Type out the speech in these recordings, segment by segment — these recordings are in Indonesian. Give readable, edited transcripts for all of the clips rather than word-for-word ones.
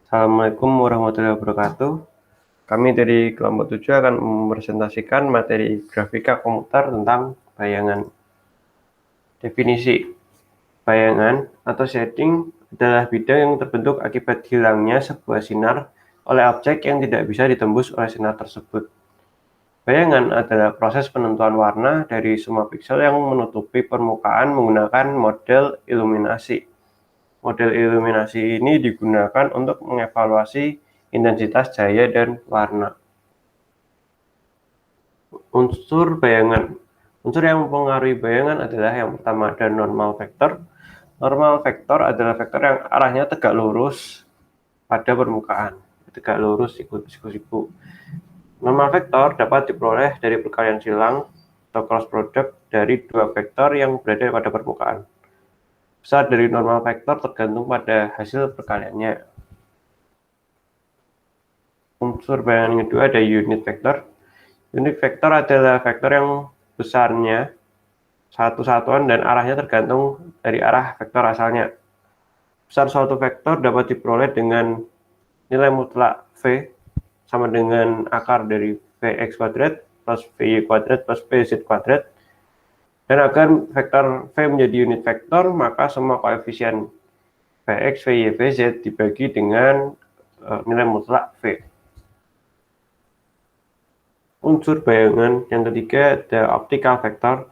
Assalamualaikum warahmatullahi wabarakatuh. Kami dari kelompok 7 akan mempresentasikan materi grafika komputer tentang bayangan. Definisi bayangan atau shading adalah bidang yang terbentuk akibat hilangnya sebuah sinar oleh objek yang tidak bisa ditembus oleh sinar tersebut. Bayangan adalah proses penentuan warna dari semua piksel yang menutupi permukaan menggunakan model iluminasi. Model iluminasi ini digunakan untuk mengevaluasi intensitas cahaya dan warna. Unsur bayangan. Unsur yang mempengaruhi bayangan adalah yang pertama ada normal vektor. Normal vektor adalah vektor yang arahnya tegak lurus pada permukaan. Tegak lurus siku-siku. Normal vektor dapat diperoleh dari perkalian silang atau cross product dari dua vektor yang berada pada permukaan. Besar dari normal vektor tergantung pada hasil perkaliannya. Unsur bayangan yang kedua ada unit vektor. Unit vektor adalah vektor yang besarnya satu satuan dan arahnya tergantung dari arah vektor asalnya. Besar suatu vektor dapat diperoleh dengan nilai mutlak V sama dengan akar dari Vx kuadrat plus Vy kuadrat plus Vz kuadrat. Dan agar vektor V menjadi unit vektor, maka semua koefisien Vx, Vy, Vz dibagi dengan nilai mutlak V. Unsur bayangan yang ketiga ada optical vector,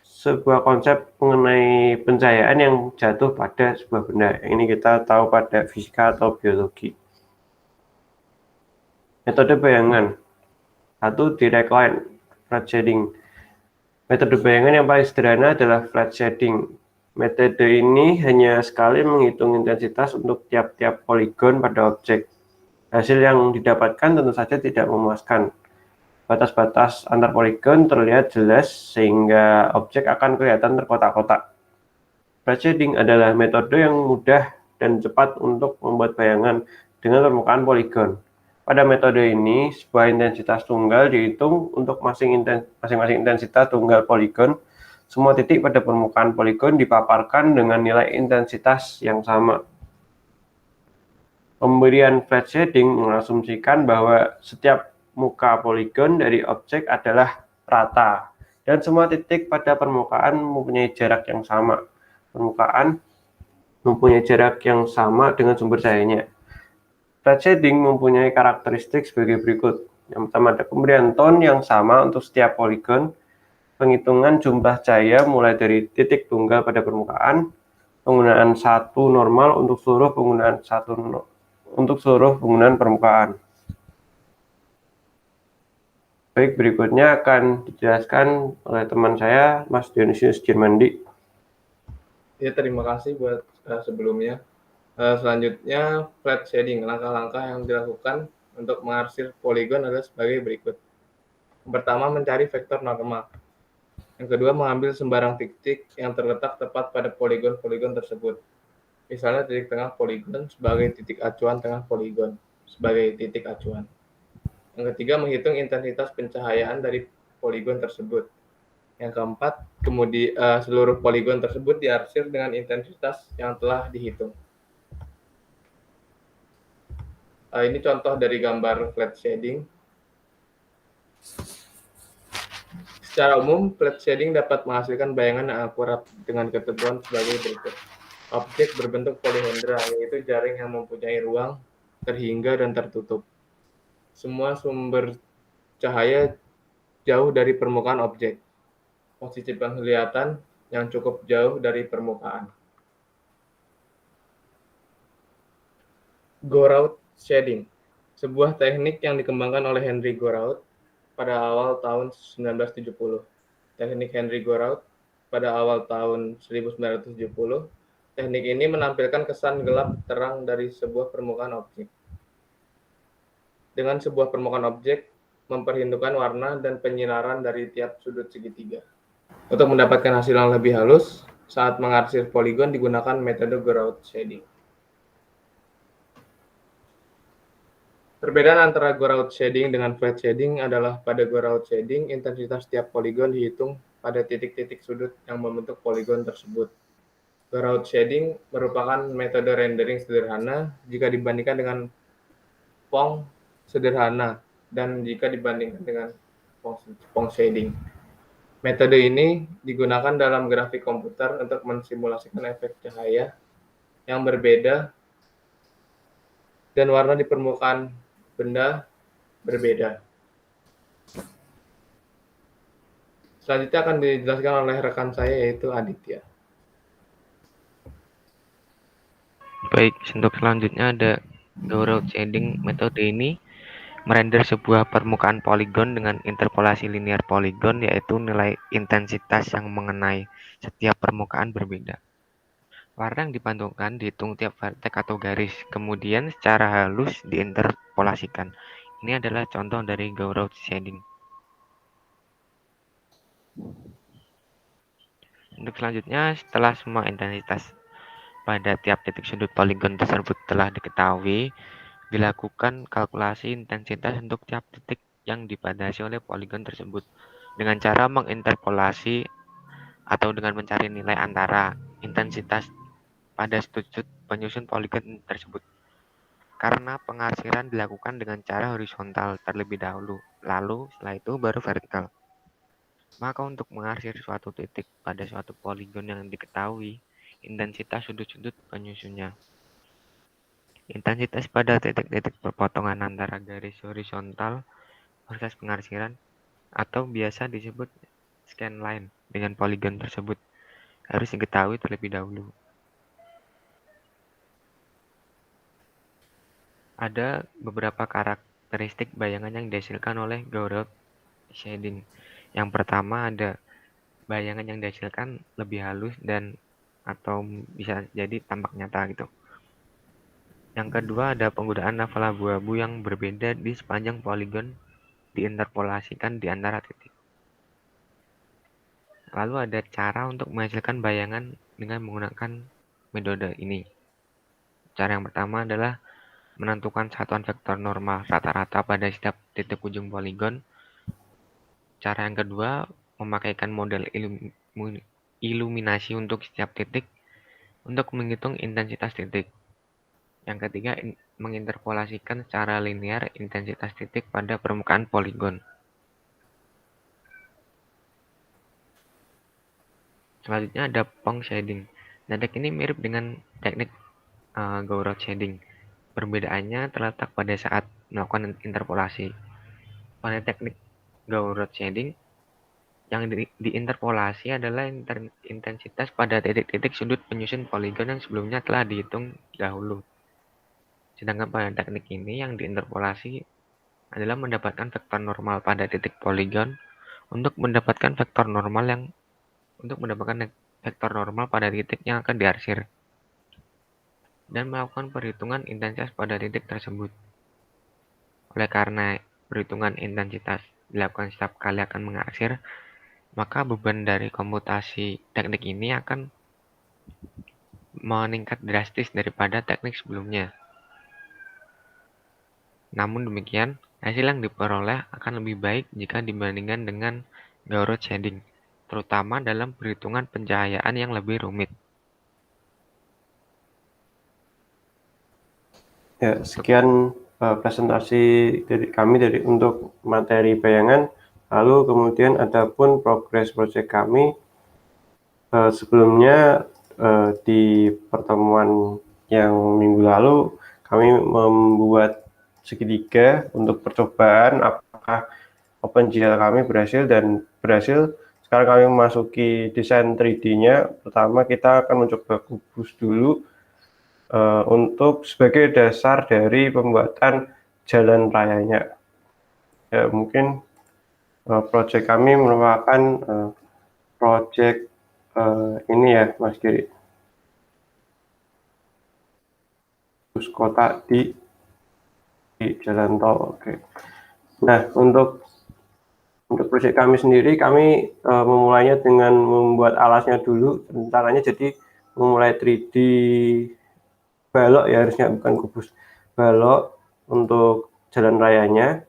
sebuah konsep mengenai pencahayaan yang jatuh pada sebuah benda. Ini kita tahu pada fisika atau biologi. Metode bayangan. Satu, direct line, flat shading. Metode bayangan yang paling sederhana adalah flat shading. Metode ini hanya sekali menghitung intensitas untuk tiap-tiap poligon pada objek. Hasil yang didapatkan tentu saja tidak memuaskan. Batas-batas antar poligon terlihat jelas sehingga objek akan kelihatan terkotak-kotak. Flat shading adalah metode yang mudah dan cepat untuk membuat bayangan dengan permukaan poligon. Pada metode ini, sebuah intensitas tunggal dihitung untuk masing-masing intensitas tunggal poligon. Semua titik pada permukaan poligon dipaparkan dengan nilai intensitas yang sama. Pemberian flat shading mengasumsikan bahwa setiap muka poligon dari objek adalah rata, dan semua titik pada permukaan mempunyai jarak yang sama. Permukaan mempunyai jarak yang sama dengan sumber cahayanya. Flat shading mempunyai karakteristik sebagai berikut. Yang pertama ada pemberian tone yang sama untuk setiap poligon, penghitungan jumlah cahaya mulai dari titik tunggal pada permukaan, penggunaan satu normal untuk seluruh penggunaan permukaan. Baik, berikutnya akan dijelaskan oleh teman saya, Mas Dionysius Jirmandi. Ya, terima kasih buat sebelumnya. Selanjutnya, flat shading. Langkah-langkah yang dilakukan untuk mengarsir poligon adalah sebagai berikut. Yang pertama, mencari vektor normal. Yang kedua, mengambil sembarang titik yang terletak tepat pada poligon-poligon tersebut. Misalnya titik tengah poligon sebagai titik acuan tengah poligon, sebagai titik acuan. Yang ketiga, menghitung intensitas pencahayaan dari poligon tersebut. Yang keempat, kemudian seluruh poligon tersebut diarsir dengan intensitas yang telah dihitung. Ini contoh dari gambar flat shading. Secara umum, flat shading dapat menghasilkan bayangan yang akurat dengan ketentuan sebagai berikut. Objek berbentuk polihendra, yaitu jaring yang mempunyai ruang terhingga dan tertutup. Semua sumber cahaya jauh dari permukaan objek. Posisi penglihatan yang cukup jauh dari permukaan. Gouraud shading, sebuah teknik yang dikembangkan oleh Henry Gouraud pada awal tahun 1970. Teknik Henry Gouraud pada awal tahun 1970, teknik ini menampilkan kesan gelap terang dari sebuah permukaan objek. Dengan sebuah permukaan objek memperhitungkan warna dan penyinaran dari tiap sudut segitiga. Untuk mendapatkan hasil yang lebih halus, saat mengarsir poligon digunakan metode Gouraud shading. Perbedaan antara Gouraud shading dengan flat shading adalah pada Gouraud shading, intensitas tiap poligon dihitung pada titik-titik sudut yang membentuk poligon tersebut. Ground shading merupakan metode rendering sederhana jika dibandingkan dengan Pong sederhana dan jika dibandingkan dengan Pong shading. Metode ini digunakan dalam grafik komputer untuk mensimulasikan efek cahaya yang berbeda dan warna di permukaan benda berbeda. Selanjutnya akan dijelaskan oleh rekan saya yaitu Aditya. Baik, untuk selanjutnya ada ground shading. Metode ini merender sebuah permukaan poligon dengan interpolasi linear poligon, yaitu nilai intensitas yang mengenai setiap permukaan berbeda. Warna yang dipantulkan dihitung tiap vertex atau garis, kemudian secara halus diinterpolasikan. Ini adalah contoh dari ground shading. Untuk selanjutnya, setelah semua intensitas pada tiap titik sudut poligon tersebut telah diketahui, dilakukan kalkulasi intensitas untuk tiap titik yang dibatasi oleh poligon tersebut dengan cara menginterpolasi atau dengan mencari nilai antara intensitas pada sudut penyusun poligon tersebut. Karena pengarsiran dilakukan dengan cara horizontal terlebih dahulu, lalu setelah itu baru vertikal. Maka untuk mengarsir suatu titik pada suatu poligon yang diketahui, intensitas sudut-sudut penyusunnya. Intensitas pada titik-titik perpotongan antara garis horizontal proses pengarsiran atau biasa disebut scanline dengan poligon tersebut harus diketahui terlebih dahulu. Ada beberapa karakteristik bayangan yang dihasilkan oleh ground shading. Yang pertama ada bayangan yang dihasilkan lebih halus dan atau bisa jadi tampak nyata gitu. Yang kedua ada penggunaan level abu-abu yang berbeda di sepanjang poligon diinterpolasikan di antara titik. Lalu ada cara untuk menghasilkan bayangan dengan menggunakan metode ini. Cara yang pertama adalah menentukan satuan vektor normal rata-rata pada setiap titik ujung poligon. Cara yang kedua, memakaikan model iluminasi untuk setiap titik untuk menghitung intensitas titik. Yang ketiga, menginterpolasikan secara linear intensitas titik pada permukaan poligon. Selanjutnya ada Pong shading. Teknik ini mirip dengan teknik ground shading. Perbedaannya terletak pada saat melakukan interpolasi. Pada teknik ground shading, yang diinterpolasi adalah intensitas pada titik-titik sudut penyusun poligon yang sebelumnya telah dihitung dahulu. Sedangkan pada teknik ini yang diinterpolasi adalah mendapatkan vektor normal pada titik poligon untuk mendapatkan vektor normal pada titik yang akan diarsir dan melakukan perhitungan intensitas pada titik tersebut. Oleh karena perhitungan intensitas dilakukan setiap kali akan mengarsir, maka beban dari komputasi teknik ini akan meningkat drastis daripada teknik sebelumnya. Namun demikian, hasil yang diperoleh akan lebih baik jika dibandingkan dengan ground shading, terutama dalam perhitungan pencahayaan yang lebih rumit. Ya, sekian presentasi dari kami untuk materi bayangan. Lalu kemudian adapun progres proyek kami sebelumnya di pertemuan yang minggu lalu kami membuat segitiga untuk percobaan apakah OpenGL kami berhasil dan berhasil. Sekarang kami memasuki desain 3D-nya. Pertama kita akan mencoba kubus dulu untuk sebagai dasar dari pembuatan jalan rayanya. Ya, mungkin proyek kami merupakan proyek ini ya Mas Giri, bus kota di jalan tol. Oke. Nah, untuk proyek kami sendiri, kami memulainya dengan membuat alasnya dulu. Rencananya jadi memulai 3D balok ya, harusnya bukan kubus, balok untuk jalan rayanya.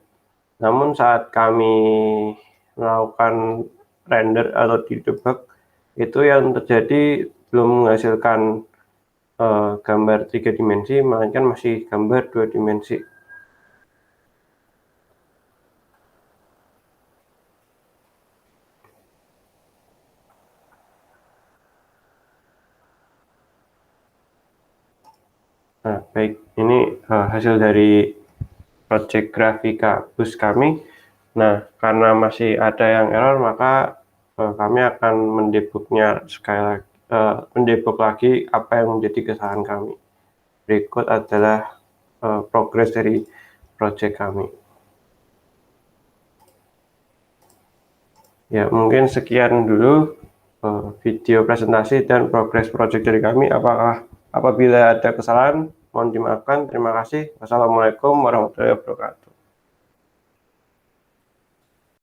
Namun saat kami melakukan render atau didebug, itu yang terjadi belum menghasilkan gambar 3 dimensi, melainkan masih gambar 2 dimensi. Nah, baik, ini hasil dari project Grafika Bus kami. Nah, karena masih ada yang error, maka kami akan mendebugnya sekali lagi, mendebug lagi apa yang menjadi kesalahan kami. Berikut adalah progres dari project kami. Ya, mungkin sekian dulu video presentasi dan progres project dari kami. Apabila ada kesalahan, mohon dimaafkan. Terima kasih. Wassalamualaikum warahmatullahi wabarakatuh.